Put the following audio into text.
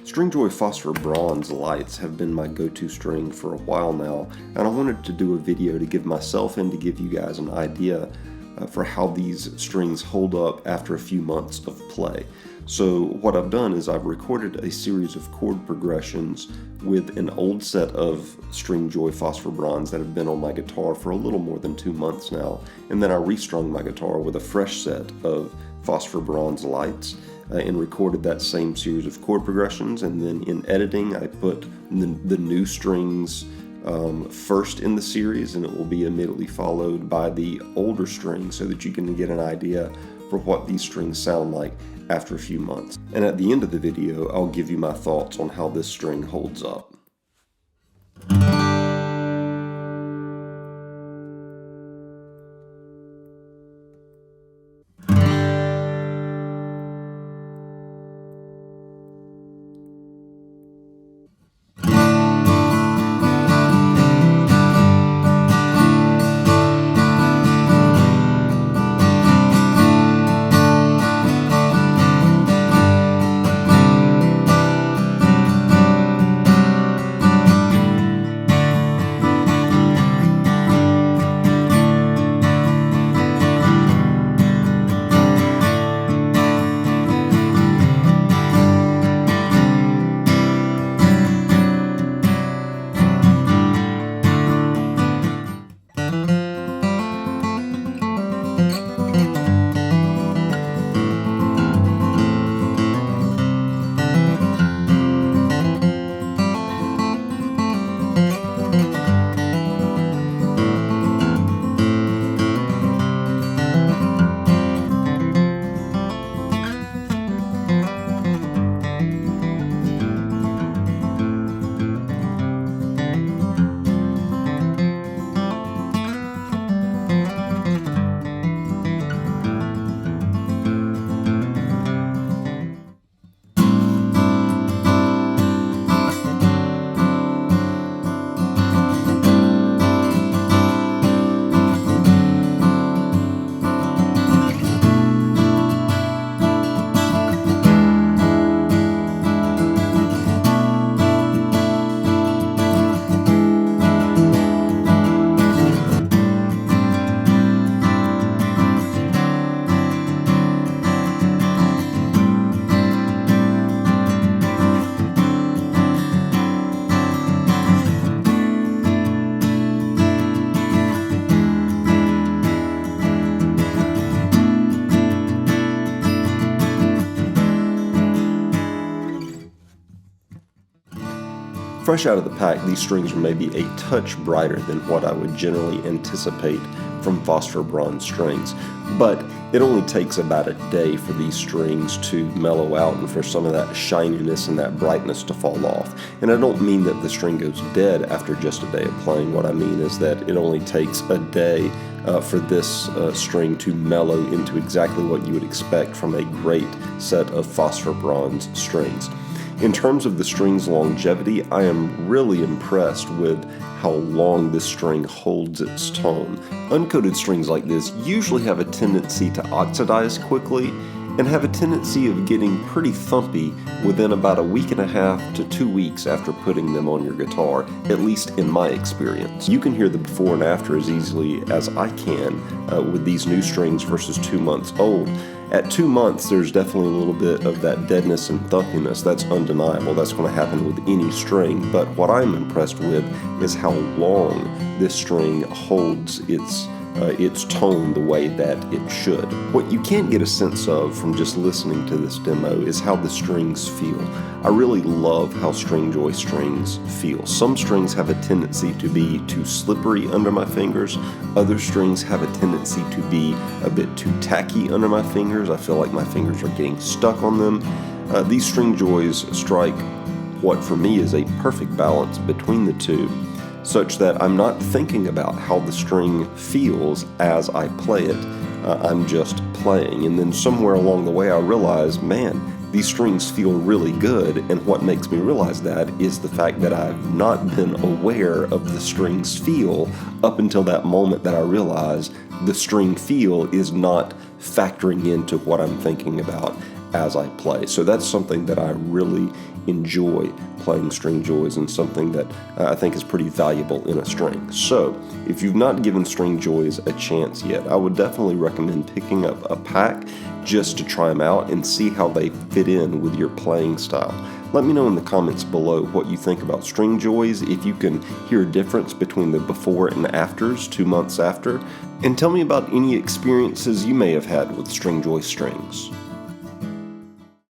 Stringjoy Phosphor Bronze lights have been my go-to string for a while now, and I wanted to do a video to give myself and to give you guys an idea for how these strings hold up after a few months of play. So what I've done is I've recorded a series of chord progressions with an old set of Stringjoy Phosphor Bronze that have been on my guitar for a little more than 2 months now, and then I restrung my guitar with a fresh set of Phosphor Bronze lights and recorded that same series of chord progressions, and then in editing I put the new strings first in the series, and it will be immediately followed by the older strings so that you can get an idea for what these strings sound like after a few months. And at the end of the video, I'll give you my thoughts on how this string holds up. Fresh out of the pack, these strings are maybe a touch brighter than what I would generally anticipate from Phosphor Bronze strings, but it only takes about a day for these strings to mellow out and for some of that shininess and that brightness to fall off. And I don't mean that the string goes dead after just a day of playing. What I mean is that it only takes a day for this string to mellow into exactly what you would expect from a great set of Phosphor Bronze strings. In terms of the string's longevity, I am really impressed with how long this string holds its tone. Uncoated strings like this usually have a tendency to oxidize quickly and have a tendency of getting pretty thumpy within about a week and a half to 2 weeks after putting them on your guitar, at least in my experience. You can hear the before and after as easily as I can with these new strings versus 2 months old. At 2 months, there's definitely a little bit of that deadness and thumpiness. That's undeniable. That's going to happen with any string. But what I'm impressed with is how long this string holds its tone the way that it should. What you can't get a sense of from just listening to this demo is how the strings feel. I really love how Stringjoy strings feel. Some strings have a tendency to be too slippery under my fingers. Other strings have a tendency to be a bit too tacky under my fingers. I feel like my fingers are getting stuck on them. These Stringjoys strike what for me is a perfect balance between the two, such that I'm not thinking about how the string feels as I play it. I'm just playing, and then somewhere along the way I realize, man, these strings feel really good, and what makes me realize that is the fact that I've not been aware of the string's feel up until that moment that I realize the string feel is not factoring into what I'm thinking about as I play. So that's something that I really enjoy playing Stringjoys, and something that I think is pretty valuable in a string. So if you've not given Stringjoys a chance yet, I would definitely recommend picking up a pack just to try them out and see how they fit in with your playing style. Let me know in the comments below what you think about Stringjoys, if you can hear a difference between the before and afters 2 months after, and tell me about any experiences you may have had with Stringjoy strings.